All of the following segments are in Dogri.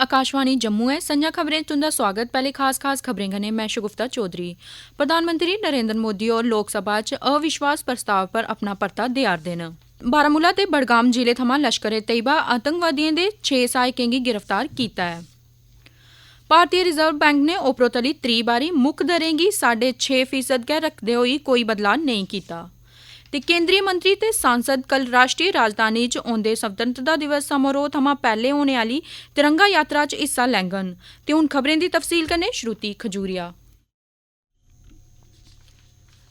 आकाशवाणी जम्मू है। संजा खबरें तुंदा स्वागत। पहले खास खबरें कन्नै मैं शगुफ्ता चौधरी। प्रधानमंत्री नरेंद्र मोदी होर लोकसभा च अविश्वास प्रस्ताव पर अपना परता देआ'रदे न। बारामूला ते बडगाम जिले थमां लश्कर ए तैयबा आतंकवादिएं दे 6 सहायकें गी गिरफ्तार कीता ऐ। भारतीय रिजर्व बैंक ने ओपरोतली त्री बारी मुक्ख दरें गी 6.5% गै रखदे होई कोई बदलाव नेईं कीता। ते केंद्रीय मंत्री ते सांसद कल राष्ट्रीय राजधानी च औंदे स्वतंत्रता दिवस समारोह थमां पैह्ले होने आह्ली तिरंगा यात्रा च हिस्सा लैङन। ते हुन खबरें दी तफसील कन्नै श्रुति खजूरिया।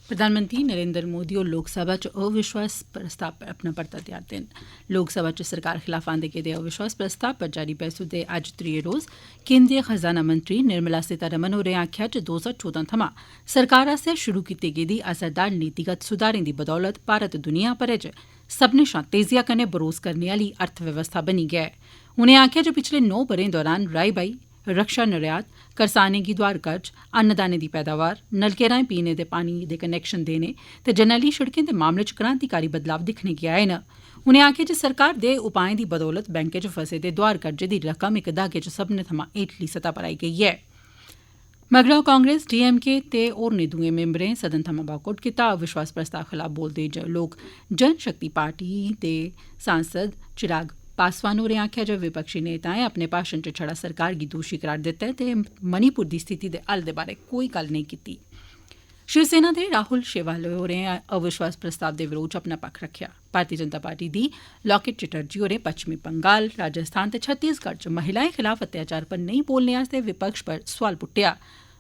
प्रधानमंत्री नरेंद्र मोदी होर लोकसभा च अविश्वास प्रस्ताव पर अपना परता देआ'रदे न। लोकसभा च सरकार खिलाफ आंदे गेदे अविश्वास प्रस्ताव पर जारी बैह्सू दे अज्ज त्रिये रोज केंद्रीय खजाना मंत्री निर्मला सीतारमण होरें आखेआ जे 2014 थमां सरकार आसेआ शुरू कीती गेदी असरदार नीतिगत सुधारें दी बदौलत भारत दुनिया भरै च सब्भनें शा तेजिया कन्नै बरोस करने आह्ली अर्थव्यवस्था बनी गेआ ऐ। उनें आखेआ जे पिछले 9 ब'रें दौरान राई बाई, रक्षा निर्यात, करसानें गी दोआर कर्ज, अन्नदाने दी पैदावार, नलके राएं पीने दे पानी दे कनैक्शन देने ते जरनैली शिड़कें दे मामले च क्रांतिकारी बदलाव दिक्खने गी आए न। उनें आखेआ जे सरकार दे उपाएं दी बदौलत बैंकें च फसे दे दोआर कर्जे दी रकम इक दहाके च सब्भनें थमां हेठली सतह पर आई गेई ऐ। मगरा कांग्रेस, डीएमके ते होरनें दुए मैम्बरें सदन थमां वाकआउट कीता। अविश्वास प्रस्ताव खलाफ बोलदे लोक जनशक्ति पार्टी दे सांसद चिराग पासवान होरें आखेआ जे विपक्षी नेताएं अपने भाषण च छड़ा सरकार गी दोषी करार दित्ता ऐ ते मणिपुर दी स्थिति दे हल दे बारै कोई गल्ल नेईं कीती। शिवसेना दे राहुल शेवाले होरें अविश्वास प्रस्ताव दे विरोध च अपना पक्ख रक्खेआ। भारतीय जनता पार्टी दी लॉकेट चटर्जी होरें पच्छमी बंगाल, राजस्थान ते छत्तीसगढ़ च महिलाएं खिलाफ अत्याचार पर नेईं बोलने आस्तै विपक्ष पर सोआल पुट्टेआ।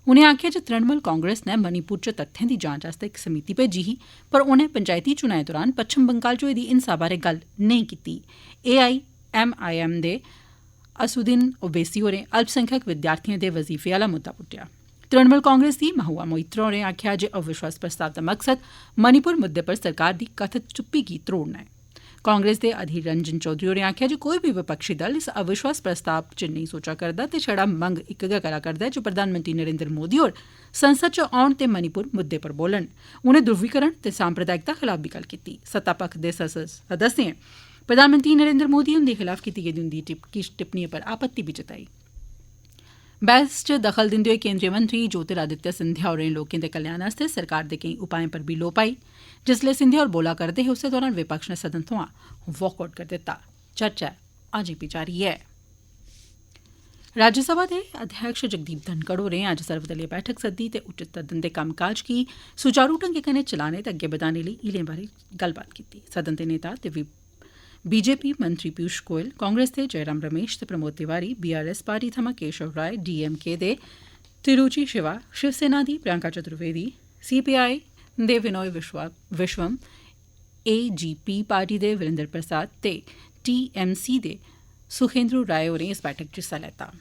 उनें आखेआ जे तृणमूल कांग्रेस नै मणिपुर च तत्थें दी जांच आस्तै इक समिति भेजी ही, पर उनें पंचायती चुनाएं दौरान पच्छम बंगाल च होई दी हिंसा बारै गल्ल नेईं कीती। AIMIM दे असुद्दीन ओवैसी होरें अल्पसंख्यक विद्यार्थिएं दे वजीफे आह्ला मुद्दा पुट्टेआ। तृणमूल कांग्रेस दी महुआ मोइत्रा होरें आखेआ जे अविश्वास प्रस्ताव दा मकसद मणिपुर मुद्दे पर सरकार दी कथित चुप्पी गी त्रोड़ना ऐ। कांग्रेस दे अधीर रंजन चौधरी होरें आखेआ जे कोई बी विपक्षी दल इस अविश्वास प्रस्ताव च नेईं सोचा करदा ते छड़ा मंग इक गै करा करदा ऐ जे प्रधानमंत्री नरेंद्र मोदी होर संसद च औन ते मणिपुर मुद्दे पर बोलन। उनें ध्रुवीकरण ते सांप्रदायिकता खिलाफ बी गल्ल कीती। सत्ता पक्ख दे सदस्यें प्रधानमंत्री नरेंद्र मोदी हुंदे खिलाफ कीती गेदी उंदी किश टिप्पणिएं पर आपत्ति बी जताई। बहस च दखल दिंदे होई केंद्रीय मंत्री ज्योतिरादित्य सिंधिया होरें लोकें दे कल्याण आस्तै सरकार दे केईं उपाएं पर बी लोऽ पाई। जिसलै सिंधिया होर बोला करदे हे उस्सै दौरान विपक्ष नै सदन थमां वाकआउट करी दित्ता। चर्चा अजें बी जारी ऐ। राज्यसभा दे अध्यक्ष जगदीप धनखड़ होरें अज्ज सर्वदलीय बैठक सद्दी ते उच्च सदन दे कम्मकाज गी सुचारू ढंगै कन्नै चलाने ते अग्गै बधाने लेई हीलें बारै गल्लबात कीती। सदन दे नेता ते बीजेपी मंत्री पीयूष गोयल, कांग्रेस दे जयराम रमेश ते प्रमोद तिवारी, BRS पार्टी थमां केशव राय, DMK दे तिरुचि शिवा, शिवसेना दी प्रियंका चतुर्वेदी, CPI दे विनोय विश्वम, AGP पार्टी दे वीरेंद्र प्रसाद ते TMC दे सुखेंद्र राय होरें इस बैठक च हिस्सा लैता।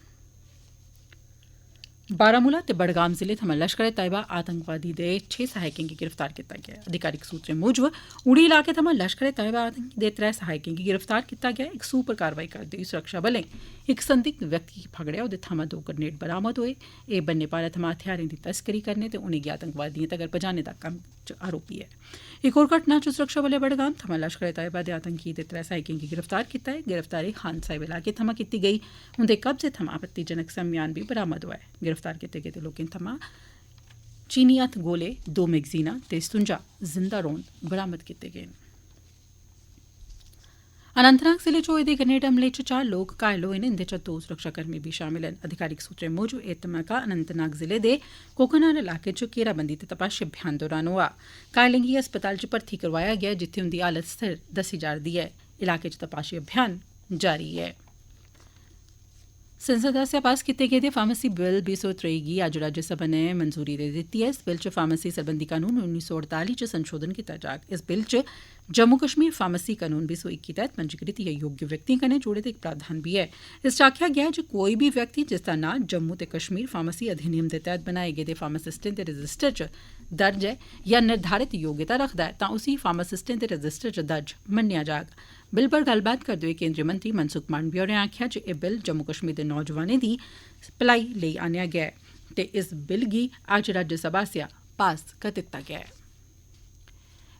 बारामूला ते बडगाम जिले थमां लश्कर ए तैयबा आतंकवादी दे 6 सहायकें गी गिरफ्तार कीता गेआ। अधिकारिक सूत्रें मूजब उड़ी इलाके थमां लश्कर ए तैयबा आतंकी दे 3 सहायकें गी गिरफ्तार कीता गेआ। इक सूह पर कार्रवाई करदे होई सुरक्षाबलें इक संदिग्ध व्यक्ति गी फगड़ेआ। ओह्दे थमां 2 ग्रेनेड बरामद होए। एह् बन्ने पारा थमां हथियारें दी तस्करी करने ते उनेंगी आतंकवादिएं तगर पजाने दा कम्म च आरोपी ऐ। इक होर घटना च सुरक्षाबलें बडगाम थमां लश्कर ए तैयबा दे आतंकी दे 3 सहायकें गी गिरफ्तार कीता ऐ। गिरफ्तारी खान साहिब इलाके थमां कीती गेई। उंदे कब्जे थमां आपत्तिजनक समेयान बी बरामद होआ ऐ। गिरफ्तार कीते गेदे लोकें थमां चीनी हत्थ गोले, 2 मैगजीनां ते 57 जिंदा रौंद बरामद कीते गे न। अनंतनाग जिले च होए दे ग्रेनेड हमले च 4 लोक घायल होए न। इंदे च 2 सुरक्षाकर्मी बी शामल न। अधिकारिक सूत्रें मूजब एह् धमाका अनंतनाग जिले दे कोकनर इलाके च घेराबंदी ते तपाशी अभियान दौरान होआ। घायलें गी अस्पताल च भर्थी करोआया गेआ जित्थै उंदी हालत स्थिर दस्सी जा'रदी ऐ। इलाके च तपाशी अभियान जारी ऐ। संसद आसेआ पास कीते गेदे फार्मेसी बिल 2023 गी अज्ज राज्यसभा नै मंजूरी देई दित्ती ऐ। इस बिल च फार्मेसी सरबंधी कानून 1948 च संशोधन कीता जाग। इस बिल च जम्मू कश्मीर फार्मेसी कानून 2021 तैह्त पंजीकृत या योग्य व्यक्तिएं कन्नै जुड़े दे इक प्रावधान बी ऐ। इस च आखेआ गेआ ऐ जे कोई बी व्यक्ति जिसदा नां जम्मू ते कश्मीर फार्मेसी अधिनियम दे तैह्त बनाए गेदे फार्मासिस्टें दे रजिस्टर च दर्ज ऐ या निर्धारित योग्यता रखदा ऐ तां उसी फार्मासिस्टें दे रजिस्टर च दर्ज मन्नेआ जाग। बिल पर गल्लबात करदे होई केंद्रीय मंत्री मनसुख मांडविया होरें आखेआ जे एह् बिल जम्मू कश्मीर दे नौजवानें दी भलाई लेई आनेआ गेआ ऐ ते इस बिल गी अज्ज राज्यसभा आसेआ पास करी दित्ता गेआ ऐ।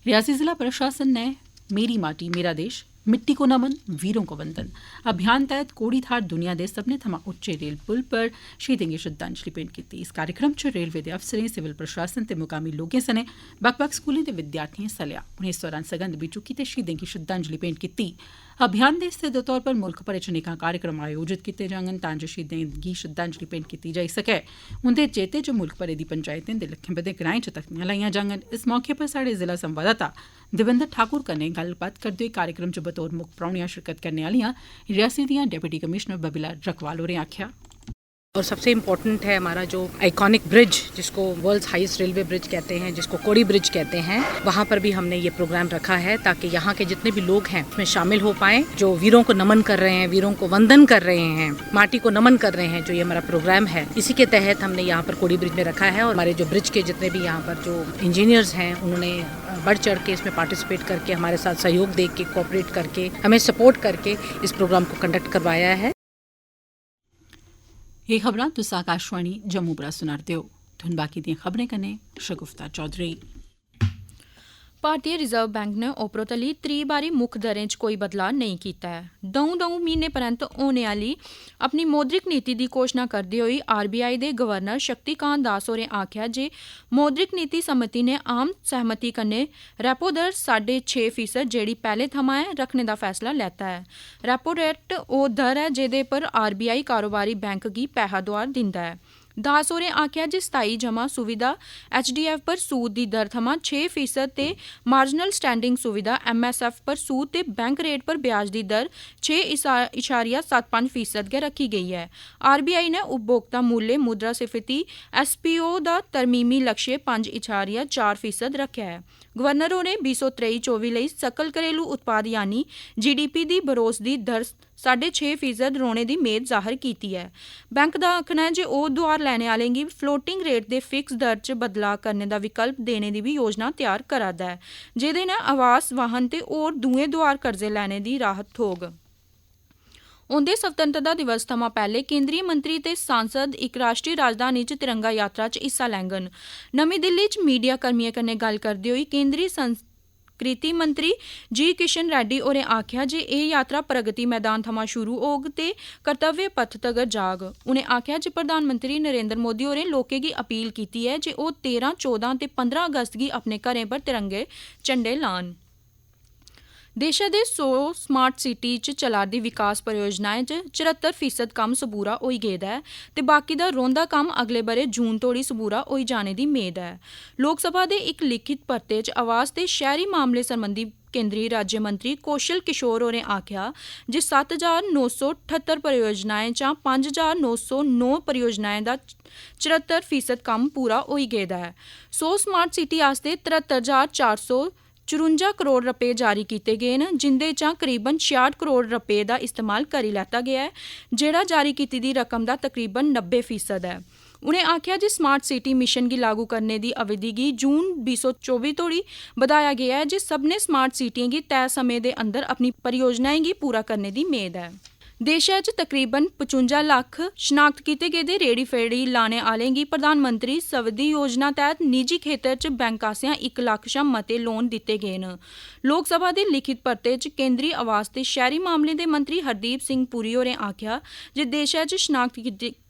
रियासी जिला प्रशासन नै मेरी माटी मेरा देश मिट्टी को नमन वीरों को वंदन अभियान तैह्त कोड़ी थाहर दुनिया दे सब्भनें थमां उच्चे रेल पुल पर शहीदें गी श्रद्धांजलि भेंट कीती। इस कार्यक्रम च रेलवे दे अफसरें, सिविल प्रशासन ते मुकामी लोकें सने बक्ख बक्ख स्कूलें दे विद्यार्थिएं हिस्सा लेआ। उनें इस दौरान सगंध बी चुक्की ते शहीदें गी श्रद्धांजलि भेंट कीती। अभियान दे हिस्से दे तौर पर मुल्ख भरै च नेकां कार्यक्रम आयोजित कीते जाङन तां जे शहीदें गी श्रद्धांजलि भेंट कीती जाई सकै। उंदे चेते च मुल्ख भरै दी पंचायतें दे लक्खें बद्दे ग्राएं च तख्तियां लाइयां जाङन। इस मौके पर साढ़े जिला संवाददाता देवेंद्र ठाकुर कन्नै गल्लबात करदे होई कार्यक्रम च बतौर मुक्ख परौहनियां शिरकत करने आलियां रियासी दियां डिप्टी कमिशनर बबीला रकवाल होरें आखेआ। और सबसे इम्पोर्टेंट है हमारा जो आइकॉनिक ब्रिज, जिसको वर्ल्ड्स हाईएस्ट रेलवे ब्रिज कहते हैं, जिसको कोड़ी ब्रिज कहते हैं, वहाँ पर भी हमने ये प्रोग्राम रखा है ताकि यहाँ के जितने भी लोग हैं उसमें शामिल हो पाएं, जो वीरों को नमन कर रहे हैं, वीरों को वंदन कर रहे हैं, माटी को नमन कर रहे हैं। जो ये हमारा प्रोग्राम है इसी के तहत हमने यहाँ पर कोड़ी ब्रिज में रखा है। और हमारे जो ब्रिज के जितने भी यहाँ पर जो इंजीनियर्स हैं उन्होंने बढ़ चढ़ के इसमें पार्टिसिपेट करके हमारे साथ सहयोग दे के, कोऑपरेट करके, हमें सपोर्ट करके इस प्रोग्राम को कंडक्ट करवाया है। ये खबरां तुस आकाशवाणी जम्मू परा सुना'रदे ओ। तुन बाकी दियां खबरें कन्नै शगुफ्ता चौधरी। भारतीय रिजर्व बैंक ने ओपरोतली त्री बारी मुक्ख दरें च कोई बदलाव नेईं कीता है। द'ऊं म्हीने परैंत होने आह्ली अपनी मौद्रिक नीति दी घोषणा करदे होई आरबीआई दे गवर्नर शक्तिकांत दास होरें आखेआ जे मौद्रिक नीति समिति ने आम सहमति कन्नै रेपो दर 6.5% जेह्ड़ी पैह्ले थमां ऐ रखने दा फैसला लैता है। रेपो रेट ओह् दर ऐ जेह्दे पर आरबीआई कारोबारी बैंक गी पैहा दोआर दिंदा है। दास होरें आखेआ जे स्थाई जमा सुविधा एचडीएफ पर सूद दी दर थमां 6% ते मार्जिनल स्टैंडिंग सुविधा एमएसएफ पर सूद ते बैंक रेट पर ब्याज दी दर 6.75% गै रखी गेई है। आरबीआई ने उपभोक्ता मूल्य मुद्रास्फीति एसपीओ दा तरमीमी लक्ष्य 5.4% रखेआ है। गवर्नर होरें 2023-24 लेई सकल घरेलू उत्पाद यानी जीडीपी दी बरोस दी दर 6.5% रौह्ने दी मेद जाहिर कीती है। बैंक दा आखना है जे ओह् दोआर लैने आह्लें गी फ्लोटिंग रेट दे फिक्स दर च बदलाव करने दा विकल्प देने दी भी योजना तैयार करा दा है, जेह्दे नै आवास, वाहन ते होर दुए दोआर कर्जे लैने दी राहत थ्होग। औंदे स्वतंत्रता दिवस थमां पैह्ले केंद्रीय मंत्री ते सांसद इक राष्ट्री राजधानी च तिरंगा यात्रा च हिस्सा लैङन। नमीं दिल्ली च मीडिया कर्मियें कन्नै गल्ल करदे होई केंद्री संस्कृति मंत्री जी किशन रेड्डी होरें आखेआ जे एह् यात्रा प्रगति मैदान थमां शुरू होग ते कर्तव्य पथ तगर जाग। उनें आखेआ जे प्रधानमंत्री नरेंद्र मोदी होरें लोकें गी अपील कीती है जे ओह् 13, 14 ते 15 अगस्त गी अपने घरें पर तिरंगे झंडे लान। देशा दे 100 स्मार्ट सिटी च चला'रदी विकास परियोजनाएं च 74% कम्म सबूरा होई गेदा ऐ ते बाकी दा रौंह्दा कम्म अगले ब'रे जून तोड़ी सबूरा होई जाने दी मेद ऐ। लोकसभा दे इक लिखित परते च आवास ते शैह्री मामले सरबंधी केंद्री राज्य मंत्री कौशल किशोर होरें आखेआ जे 7,978 परियोजनाएं चा 5,909 परियोजनाएं दा 74% कम्म पूरा होई गेदा ऐ। 100 स्मार्ट सिटी आस्तै 73,454 करोड़ रपे जारी कीते गे न, जिंदे चा करीबन 66 करोड़ रपे दा इस्तेमाल करी लैता गेआ ऐ, जेह्ड़ा जारी कीती दी रकम दा तकरीबन 90% ऐ। उनें आखेआ जे स्मार्ट सिटी मिशन गी लागू करने दी अवधि गी जून 2024 तोड़ी बधाया गेआ ऐ जे सभनें स्मार्ट सिटियें गी तय समें दे अंदर अपनी परियोजनाएं गी पूरा करने दी मेद ऐ। देशै च तकरीबन 55 लक्ख शनाख्त कीते गेदे रेहड़ी फेड़ी लाने आह्लें गी प्रधानमंत्री सवदी योजना तैह्त निजी खेतर च बैंक आसेआ 1 लक्ख शा मते लोन दित्ते गे न। लोकसभा दे लिखित परते च केंद्री आवास ते शैह्री मामलें दे मंत्री हरदीप सिंह पुरी होरें आखेआ जे देशै च शनाख्त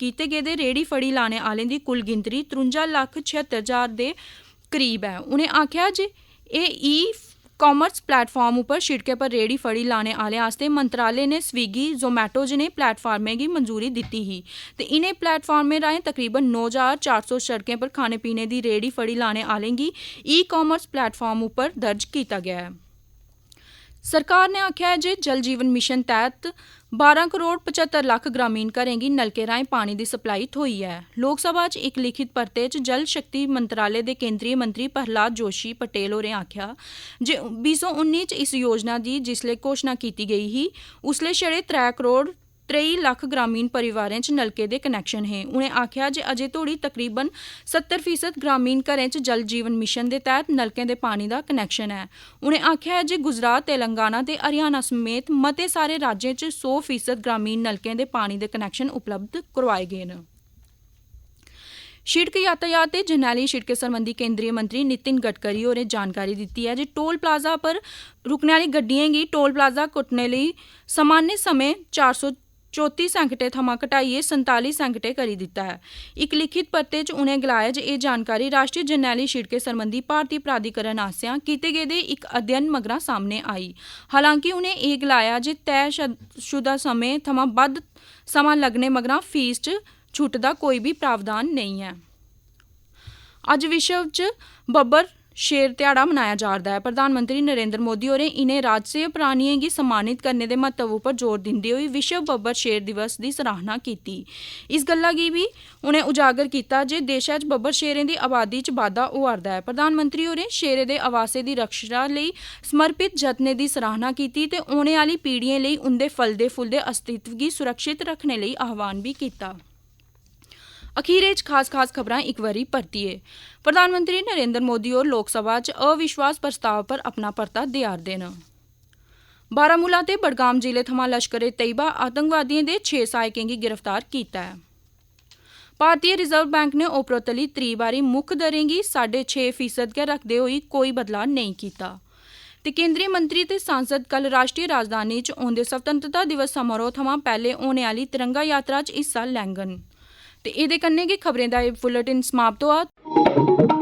कीते गेदे रेहड़ी फड़ी लाने आह्लें दी कुल गिनतरी 53,76,000 दे करीब ऐ। उनें आखेआ जे एह् कॉमर्स प्लेटफार्म उप्पर शिड़कें पर रेहड़ी फड़ी लाने आह्लें आस्तै मंत्रालय ने स्विगी, जोमैटो जनेह् प्लेटफार्में गी मंजूरी दित्ती ही ते इनें प्लेटफार्में राहें तकरीबन 9,400 सड़कें पर खाने पीने दी रेहड़ी फड़ी लाने आह्लें गी ई कॉमर्स प्लेटफार्म उप्पर दर्ज कीता गया है। सरकार ने आखेआ है जे जल जीवन मिशन तैह्त 12 करोड़ 75 लक्ख ग्रामीण घरें गी नलके राहें पानी दी सप्लाई थ्होई ऐ। लोकसभा च इक लिखित परते च जल शक्ति मंत्रालय दे केंद्रीय मंत्री प्रहलाद जोशी पटेल होरें आखेआ जे 2019 च इस योजना दी जिसलै घोशणा कीती गेई ही उसलै छड़े 3 करोड़ 23 लक्ष ग्रामीण परिवारें च नलके दे कनैक्शन हे। उनें आखेआ जे अजें तोड़ी तकरीबन 70% ग्रामीण घरें च जल जीवन मिशन दे तैह्त नलकें दे पानी दा कनैक्शन ऐ। उनें आखेआ जे गुजरात, तेलंगाना ते हरियाणा समेत मते सारे राज्यें च 100% ग्रामीण नलकें दे पानी दे कनैक्शन उपलब्ध करोआए गे न। शिड़क यातायात ते जरनैली शिड़कें सरबंधी केंद्रीय मंत्री नितिन गडकरी होरें जानकारी दित्ती है जे टोल प्लाजा पर रुकने आह्ली गड्डियें गी टोल प्लाजा कुट्टने लेई सामान्य समें 434 सैकड़े थमां घटाइयै 47 सैकड़े करी दित्ता है। इक लिखित परते च उ'नें गलाया जे एह् जानकारी राष्ट्रीय जरनैली शिड़कें सरबंधी भारती प्राधिकरण आसेआ कीते गेदे इक अध्ययन मगरा सामने आई। हालांकि उ'नें एह् गलाया जे तयशुदा समें थमां बद्ध समां लग्गने मगरा फीस च छुट दा कोई भी प्रावधान नेईं ऐ। अज्ज विश्व च बब्बर शेर ध्याड़ा मनाया जा'रदा ऐ। प्रधानमंत्री नरेंद्र मोदी होरें इनें राजसी प्राणियें गी सम्मानित करने दे महत्व उप्पर जोर दिंदे होई विश्व बब्बर शेर दिवस दी सराहना कीती। इस गल्ला गी बी उ'नें उजागर कीता जे देशै च बब्बर शेरें दी आबादी च बाद्धा होआ'रदा ऐ। प्रधानमंत्री होरें शेरें दे आवासें दी रक्षा लेई समर्पित जतनें दी सराहना कीती ते औने आह्ली पीढ़ियें लेई उंदे फलदे फुलदे अस्तित्व गी सुरक्षित रक्खने लेई आह्वान बी कीता। अखीरे च खास खबरां इक बारी परतियै। प्रधानमंत्री नरेंद्र मोदी होर लोकसभा च अविश्वास प्रस्ताव पर अपना परता देआ'रदे न। बारामूला ते बडगाम जिले थमां लश्कर ए तैयबा आतंकवादियें दे 6 सहायकें गी गिरफ्तार कीता है। भारतीय रिजर्व बैंक ने ओपरोतली त्री बारी मुक्ख दरें गी 6.5% गै रखदे होई कोई बदलाव नेईं कीता। ते केंद्रीय मंत्री ते सांसद कल राष्ट्रीय राजधानी च औंदे स्वतंत्रता दिवस समारोह थमां पैह्ले होने आह्ली तिरंगा यात्रा च हिस्सा लैङन। ते एह्दे कन्नै गै खबरें दा एह् बुलेटिन समाप्त होआ।